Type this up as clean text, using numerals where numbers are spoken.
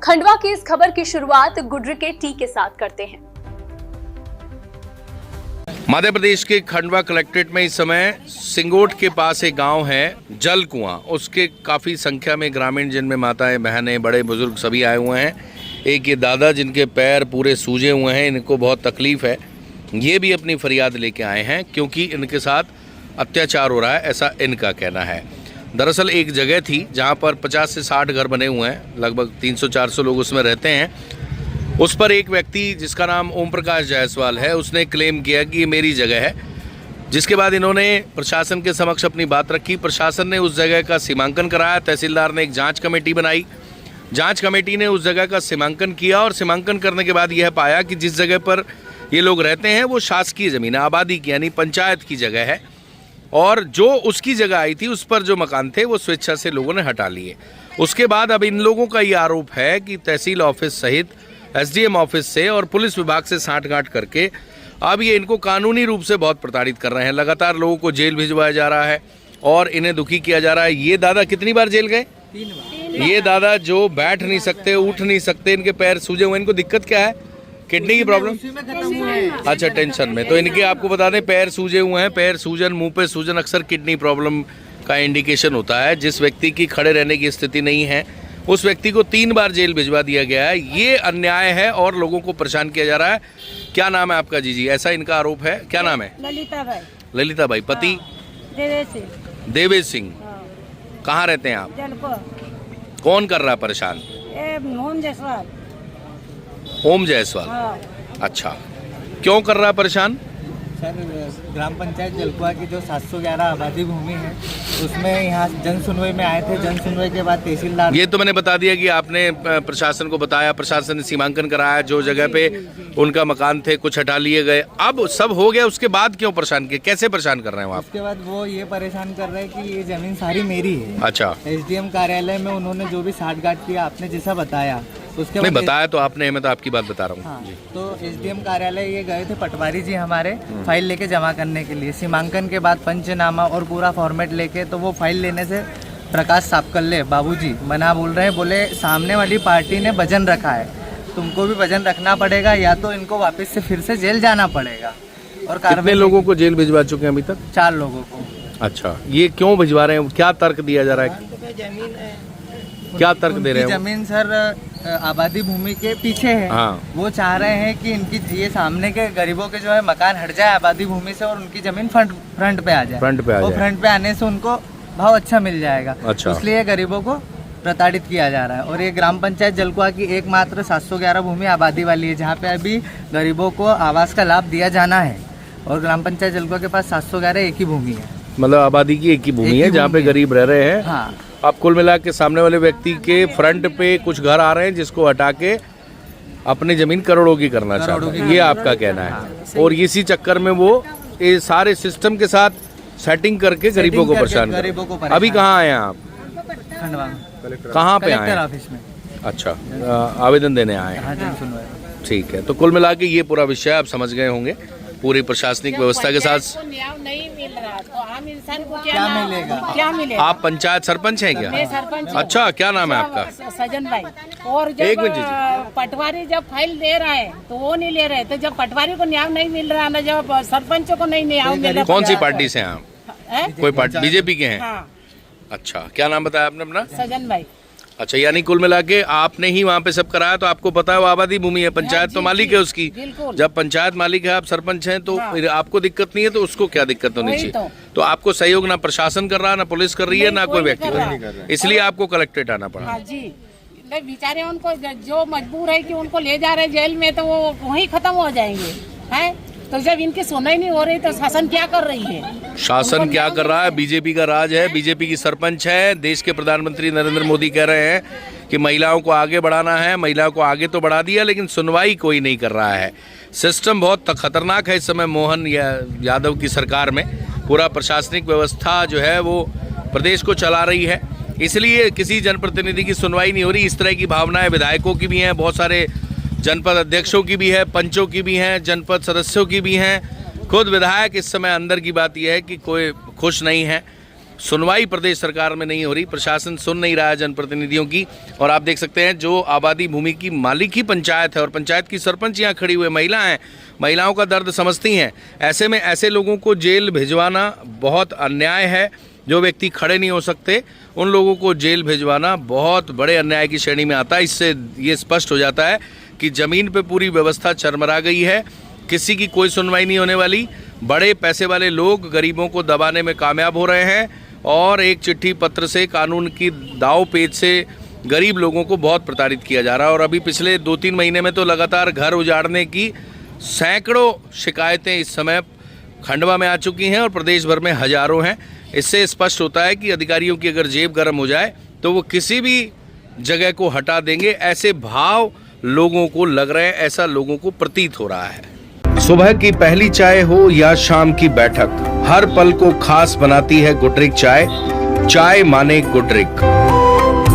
खंडवा की इस खबर की शुरुआत गुड्र के टी के साथ करते हैं। मध्य प्रदेश के खंडवा कलेक्ट्रेट में इस समय सिंगोट के पास एक गांव है जल कुआं। उसके काफ़ी संख्या में ग्रामीण जिनमें माताएं बहनें बड़े बुजुर्ग सभी आए हुए हैं। एक ये दादा जिनके पैर पूरे सूजे हुए हैं, इनको बहुत तकलीफ़ है। ये भी अपनी फरियाद लेके आए हैं क्योंकि इनके साथ अत्याचार हो रहा है, ऐसा इनका कहना है। दरअसल एक जगह थी जहाँ पर 50 से 60 घर बने हुए हैं, लगभग 300-400 लोग उसमें रहते हैं। उस पर एक व्यक्ति जिसका नाम ओम प्रकाश जायसवाल है, उसने क्लेम किया कि ये मेरी जगह है, जिसके बाद इन्होंने प्रशासन के समक्ष अपनी बात रखी। प्रशासन ने उस जगह का सीमांकन कराया, तहसीलदार ने एक जांच कमेटी बनाई। जांच कमेटी ने उस जगह का सीमांकन किया और सीमांकन करने के बाद यह पाया कि जिस जगह पर ये लोग रहते हैं वो शासकीय ज़मीन है, आबादी की यानी पंचायत की जगह है, और जो उसकी जगह आई थी उस पर जो मकान थे वो स्वेच्छा से लोगों ने हटा लिए। उसके बाद अब इन लोगों का ये आरोप है कि तहसील ऑफिस सहित एसडीएम ऑफिस से और पुलिस विभाग से सांठगांठ करके अब ये इनको कानूनी रूप से बहुत प्रताड़ित कर रहे हैं। लगातार लोगों को जेल भिजवाया जा रहा है और इन्हें दुखी किया जा रहा है। ये दादा कितनी बार जेल गए? 3 बार। ये दादा जो बैठ नहीं सकते, उठ नहीं सकते, इनके पैर सूजे हुए, इनको दिक्कत क्या है? किडनी की प्रॉब्लम? अच्छा, टेंशन में। तो इनके आपको बता दें पैर सूजे हुए हैं। पैर सूजन, मुंह पे सूजन अक्सर किडनी प्रॉब्लम का इंडिकेशन होता है। जिस व्यक्ति की खड़े रहने की स्थिति नहीं है उस व्यक्ति को 3 बार जेल भिजवा दिया गया है। ये अन्याय है और लोगों को परेशान किया जा रहा है। क्या नाम है आपका? जी, ऐसा इनका आरोप है। क्या नाम है? ललिता भाई। ललिता भाई। पति? देवेश सिंह। कहाँ रहते हैं आप? कौन कर रहा है परेशान? ओम जायसवाल। ओम जायसवाल। अच्छा, क्यों कर रहा है परेशान? सर, ग्राम पंचायत जलकुआ की जो 711 आबादी भूमि है उसमें यहाँ जन सुनवाई में आए थे। जन सुनवाई के बाद तहसीलदार, ये तो मैंने बता दिया कि आपने प्रशासन को बताया, प्रशासन ने सीमांकन कराया, जो जगह पे उनका मकान थे कुछ हटा लिए गए। अब सब हो गया, उसके बाद क्यों परेशान किए? कैसे परेशान कर रहे हैं आप? उसके बाद वो ये परेशान कर रहे हैं कि ये जमीन सारी मेरी है। अच्छा। एसडीएम कार्यालय में उन्होंने जो भी सांठगांठ किया आपने जैसा बताया उसके नहीं बाद बताया तो आपने, मैं तो आपकी बात बता रहा हूँ। हाँ, तो एसडीएम कार्यालय ये गए थे पटवारी जी हमारे फाइल लेके जमा करने के लिए। सीमांकन के बाद पंचनामा और पूरा फॉर्मेट लेके, तो वो फाइल लेने से प्रकाश सापकल्ले बाबूजी मना बोल रहे हैं। बोले सामने वाली पार्टी ने वजन रखा है, तुमको भी वजन रखना पड़ेगा या तो इनको वापस से फिर से जेल जाना पड़ेगा। और कितने लोगों को जेल भिजवा चुके हैं अभी तक? 4 लोगों को। अच्छा, ये क्यों भिजवा रहे हैं? क्या तर्क दिया जा रहा है? जमीन है, क्या तर्क दे रहे हैं? जमीन सर आबादी भूमि के पीछे है। हाँ। वो चाह रहे हैं कि इनकी ये सामने के गरीबों के जो है मकान हट जाए आबादी भूमि से और उनकी जमीन फ्रंट पे आ जाए। फ्रंट पे आ जाए। फ्रंट पे आने से उनको भाव अच्छा मिल जाएगा। अच्छा। इसलिए गरीबों को प्रताड़ित किया जा रहा है। और ये ग्राम पंचायत जलकुआ की एकमात्र 711 भूमि आबादी वाली है जहाँ पे अभी गरीबों को आवास का लाभ दिया जाना है। और ग्राम पंचायत जलकुआ के पास 711 एक ही भूमि है, मतलब आबादी की एक ही भूमि है जहाँ पे गरीब रह रहे हैं। हाँ। अब कुल मिला के सामने वाले व्यक्ति के फ्रंट पे कुछ घर आ रहे हैं जिसको हटा के अपनी जमीन करोड़ों की करना चाहते हैं, ये आपका कहना है। और इसी चक्कर में वो ये सारे सिस्टम के साथ सेटिंग करके गरीबों को परेशान कर रहे हैं। अभी कहाँ आए हैं आप? खंडवा में। कहाँ पे आए कलेक्टर हैं? ऑफिस में। अच्छा, आवेदन देने आए हैं। हाँ, जन सुनवाई। ठीक है, तो कुल मिला के ये पूरा विषय आप समझ गए होंगे। पूरी प्रशासनिक व्यवस्था के साथ न्याय नहीं मिल रहा तो आम इंसान को क्या मिलेगा? क्या मिलेगा? आप पंचायत सरपंच हैं क्या? मैं सरपंच हूँ। अच्छा, क्या नाम है आपका? सजन भाई। और एक जब मिनट जी। पटवारी जब फाइल दे रहा है तो वो नहीं ले रहे, तो जब पटवारी को न्याय नहीं मिल रहा ना, जब सरपंच को नहीं न्याय मिल रहा। कौन सी पार्टी से हैं आप? कोई पार्टी? बीजेपी के हैं? हाँ। अच्छा, क्या नाम बताया आपने अपना? सजन भाई। अच्छा, यानी कुल मिला के आपने ही वहाँ पे सब कराया, तो आपको पता है वो आबादी भूमि है, पंचायत तो मालिक है उसकी। जब पंचायत मालिक है, आप सरपंच हैं, तो फिर आपको दिक्कत नहीं है, तो उसको क्या दिक्कत होनी चाहिए? तो आपको सहयोग ना प्रशासन कर रहा, ना पुलिस कर रही है, ना कोई व्यक्ति कर रहा है, इसलिए आपको कलेक्ट्रेट आना पड़ा। हाँ जी, बेचारे उनको जो मजबूर है कि उनको ले जा रहे जेल में, तो वो वहीं खत्म हो जाएंगे हैं। तो जब इनकी सुनवाई नहीं हो रही तो शासन क्या कर रही है? शासन क्या कर रहा है? बीजेपी का राज है, बीजेपी की सरपंच है। देश के प्रधानमंत्री नरेंद्र मोदी कह रहे हैं कि महिलाओं को आगे बढ़ाना है। महिलाओं को आगे तो बढ़ा दिया, लेकिन सुनवाई कोई नहीं कर रहा है। सिस्टम बहुत खतरनाक है इस समय मोहन यादव की सरकार में। पूरा प्रशासनिक व्यवस्था जो है वो प्रदेश को चला रही है, इसलिए किसी जनप्रतिनिधि की सुनवाई नहीं हो रही। इस तरह की भावनाएं विधायकों की भी हैं, बहुत सारे जनपद अध्यक्षों की भी है, पंचों की भी हैं, जनपद सदस्यों की भी हैं। खुद विधायक इस समय अंदर की बात यह है कि कोई खुश नहीं है। सुनवाई प्रदेश सरकार में नहीं हो रही, प्रशासन सुन नहीं रहा है जनप्रतिनिधियों की। और आप देख सकते हैं जो आबादी भूमि की मालिक ही पंचायत है और पंचायत की सरपंच यहाँ खड़ी हुई महिला हैं, महिलाओं का दर्द समझती हैं। ऐसे में ऐसे लोगों को जेल भिजवाना बहुत अन्याय है। जो व्यक्ति खड़े नहीं हो सकते उन लोगों को जेल भिजवाना बहुत बड़े अन्याय की श्रेणी में आता है। इससे ये स्पष्ट हो जाता है कि ज़मीन पे पूरी व्यवस्था चरमरा गई है, किसी की कोई सुनवाई नहीं होने वाली। बड़े पैसे वाले लोग गरीबों को दबाने में कामयाब हो रहे हैं और एक चिट्ठी पत्र से, कानून की दाव पेच से गरीब लोगों को बहुत प्रताड़ित किया जा रहा है। और अभी पिछले 2-3 महीने में तो लगातार घर उजाड़ने की सैकड़ों शिकायतें इस समय खंडवा में आ चुकी हैं और प्रदेश भर में हजारों हैं। इससे स्पष्ट होता है कि अधिकारियों की अगर जेब गर्म हो जाए तो वो किसी भी जगह को हटा देंगे, ऐसे भाव लोगों को लग रहे हैं, ऐसा लोगों को प्रतीत हो रहा है। सुबह की पहली चाय हो या शाम की बैठक, हर पल को खास बनाती है गुडरिक चाय। चाय माने गुडरिक।